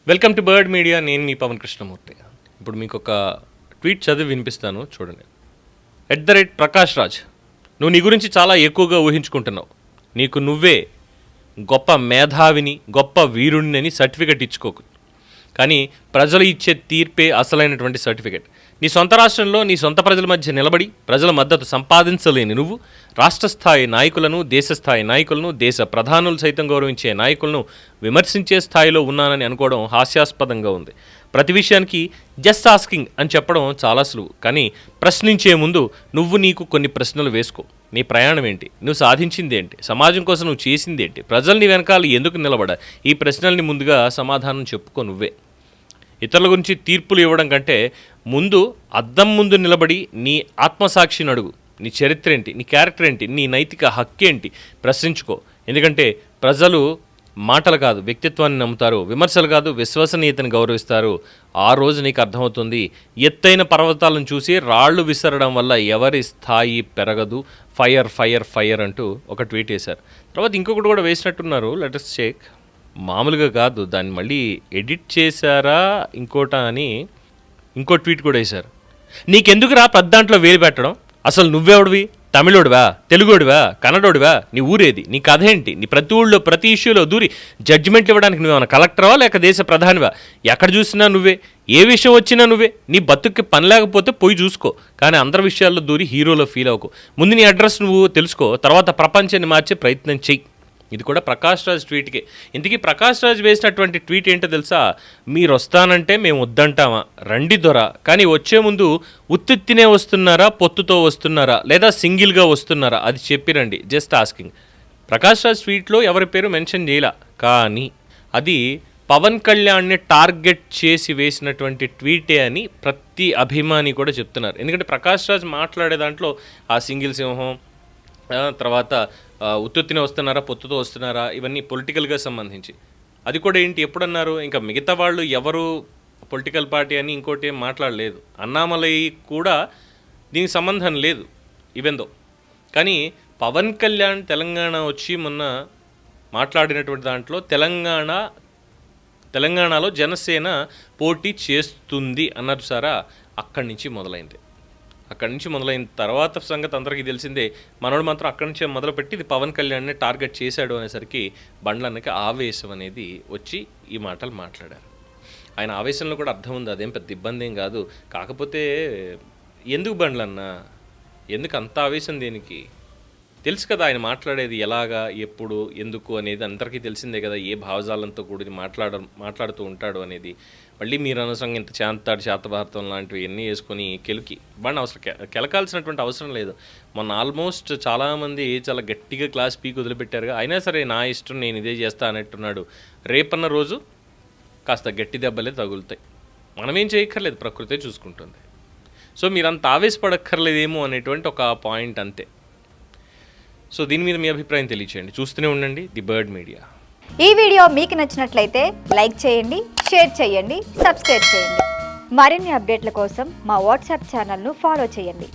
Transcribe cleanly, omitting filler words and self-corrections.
Welcome to bird media. నేను మీ పవన్ కృష్ణమూర్తి. ఇప్పుడు మీకు ఒక ట్వీట్ చదివి వినిపిస్తాను, చూడండి. @ప్రకాష్ రాజ్, నువ్వు నీ గురించి చాలా ఎక్కువగా ఊహించుకుంటున్నావు. నీకు నువ్వే గొప్ప మేధావిని, గొప్ప వీరుణ్ణి అని సర్టిఫికెట్ ఇచ్చుకోకు. కానీ ప్రజలు ఇచ్చే తీర్పే అసలైనటువంటి సర్టిఫికెట్. నీ సొంత రాష్ట్రంలో నీ సొంత ప్రజల మధ్య నిలబడి ప్రజల మద్దతు సంపాదించలేని నువ్వు రాష్ట్ర స్థాయి నాయకులను, దేశ స్థాయి నాయకులను, దేశ ప్రధానులు సైతం గౌరవించే నాయకులను విమర్శించే స్థాయిలో ఉన్నానని అనుకోవడం హాస్యాస్పదంగా ఉంది. ప్రతి విషయానికి జస్ట్ ఆస్కింగ్ అని చెప్పడం చాలా సులువు. కానీ ప్రశ్నించే ముందు నువ్వు నీకు కొన్ని ప్రశ్నలు వేసుకో. నీ ప్రయాణం ఏంటి? నువ్వు సాధించింది ఏంటి? సమాజం కోసం నువ్వు చేసింది ఏంటి? ప్రజల్ని వెనకాల ఎందుకు నిలబడా? ఈ ప్రశ్నల్ని ముందుగా సమాధానం చెప్పుకో నువ్వే. ఇతరుల గురించి తీర్పులు ఇవ్వడం కంటే ముందు అద్దం ముందు నిలబడి నీ ఆత్మసాక్షిని అడుగు. నీ చరిత్ర ఏంటి? నీ క్యారెక్టర్ ఏంటి? నీ నైతిక హక్కు ఏంటి? ప్రశ్నించుకో. ఎందుకంటే ప్రజలు మాటలు కాదు వ్యక్తిత్వాన్ని నమ్ముతారు, విమర్శలు కాదు విశ్వసనీయతను గౌరవిస్తారు. ఆ రోజు నీకు అర్థమవుతుంది, ఎత్తైన పర్వతాలను చూసి రాళ్లు విసరడం వల్ల ఎవరి స్థాయి పెరగదు. ఫైర్ ఫైర్ ఫైర్ అంటూ ఒక ట్వీట్ వేశారు. తర్వాత ఇంకొకటి కూడా వేసినట్టున్నారు, లెటస్ చెక్. మామూలుగా కాదు, దాన్ని మళ్ళీ ఎడిట్ చేశారా ఇంకోట అని ఇంకో ట్వీట్ కూడా వేశారు. నీకెందుకురా పెద్దాంట్లో వేలు పెట్టడం? అసలు నువ్వెవడివి? తమిళోడివా, తెలుగోడివా, కన్నడోడివా? నీ ఊరేది? నీ కథ ఏంటి? నీ ప్రతి ఊళ్ళో ప్రతి ఇష్యూలో దూరి జడ్జిమెంట్ ఇవ్వడానికి నువ్వేమన్నా కలెక్టర్వా లేక దేశ ప్రధానివా? ఎక్కడ చూసినా నువ్వే, ఏ విషయం వచ్చినా నువ్వే. నీ బతుక్కి పని లేకపోతే పోయి చూసుకో, కానీ అందరి విషయాల్లో దూరి హీరోలో ఫీల్ అవ్వకు. ముందు నీ అడ్రస్ నువ్వు తెలుసుకో, తర్వాత ప్రపంచాన్ని మార్చే ప్రయత్నం చెయ్యి. ఇది కూడా ప్రకాష్ రాజ్ ట్వీట్కే. ఇంతకీ ప్రకాష్ రాజ్ వేసినటువంటి ట్వీట్ ఏంటో తెలుసా? మీరు వస్తానంటే మేము వద్దంటామా? రండి దొర, కానీ వచ్చే ముందు ఉత్తినే వస్తున్నారా, పొత్తుతో వస్తున్నారా, లేదా సింగిల్గా వస్తున్నారా అది చెప్పిరండి. Just asking. ప్రకాష్ రాజ్ ట్వీట్లో ఎవరి పేరు మెన్షన్ చేయలా, కానీ అది పవన్ కళ్యాణ్ని టార్గెట్ చేసి వేసినటువంటి ట్వీటే అని ప్రతి అభిమాని కూడా చెప్తున్నారు. ఎందుకంటే ప్రకాష్ రాజ్ మాట్లాడే దాంట్లో ఆ సింగిల్ సింహం, తర్వాత ఉత్తుత్తినే వస్తున్నారా, పొత్తుతో వస్తున్నారా, ఇవన్నీ పొలిటికల్గా సంబంధించి. అది కూడా ఏంటి, ఎప్పుడన్నారు? ఇంకా మిగతా వాళ్ళు ఎవరు పొలిటికల్ పార్టీ అని ఇంకోటి ఏం మాట్లాడలేదు. అన్నామలై కూడా దీనికి సంబంధం లేదు ఈవెందో. కానీ పవన్ కళ్యాణ్ తెలంగాణ వచ్చి మొన్న మాట్లాడినటువంటి దాంట్లో తెలంగాణలో జనసేన పోటీ చేస్తుంది అన్నారు సారా. అక్కడి నుంచి మొదలైంది. అక్కడి నుంచి మొదలైన తర్వాత సంగతి అందరికీ తెలిసిందే. మనోడు మాత్రం అక్కడి నుంచే మొదలుపెట్టి ఇది పవన్ కళ్యాణ్ని టార్గెట్ చేశాడు అనేసరికి బండ్లన్నకి ఆవేశం అనేది వచ్చి ఈ మాటలు మాట్లాడారు. ఆయన ఆవేశంలో కూడా అర్థం ఉంది, అదేం పెద్ద ఇబ్బంది ఏం కాదు. కాకపోతే ఎందుకు బండ్లన్న, ఎందుకు అంత ఆవేశం దేనికి? తెలుసు కదా ఆయన మాట్లాడేది ఎలాగా, ఎప్పుడు, ఎందుకు అనేది అందరికీ తెలిసిందే కదా. ఏ భావజాలంతో కూడి మాట్లాడుతూ ఉంటాడు అనేది. మళ్ళీ మీరు అనవసరంగా ఇంత శాతభారతం లాంటివి ఎన్ని వేసుకొని బండి అవసరం కెలకాల్సినటువంటి అవసరం లేదు. మొన్న ఆల్మోస్ట్ చాలామంది చాలా గట్టిగా క్లాస్ పీకి వదిలిపెట్టారుగా. అయినా సరే నా ఇష్టం, నేను ఇదే చేస్తా అన్నట్టున్నాడు. రేపన్న రోజు కాస్త గట్టి దెబ్బలే తగులుతాయి. మనమేం చేయక్కర్లేదు, ప్రకృతే చూసుకుంటుంది. సో మీరంత ఆవేశపడక్కర్లేదేమో అనేటువంటి ఒక పాయింట్ అంతే. సో దీని మీద మీ అభిప్రాయం తెలియచేయండి. చూస్తూనే ఉండండి ది బర్డ్ మీడియా. ఈ వీడియో మీకు నచ్చినట్లయితే లైక్ చేయండి, షేర్ చేయండి, సబ్స్క్రైబ్ చేయండి. మరిన్ని అప్డేట్ల కోసం మా వాట్సాప్ ఛానల్ను ఫాలో చేయండి.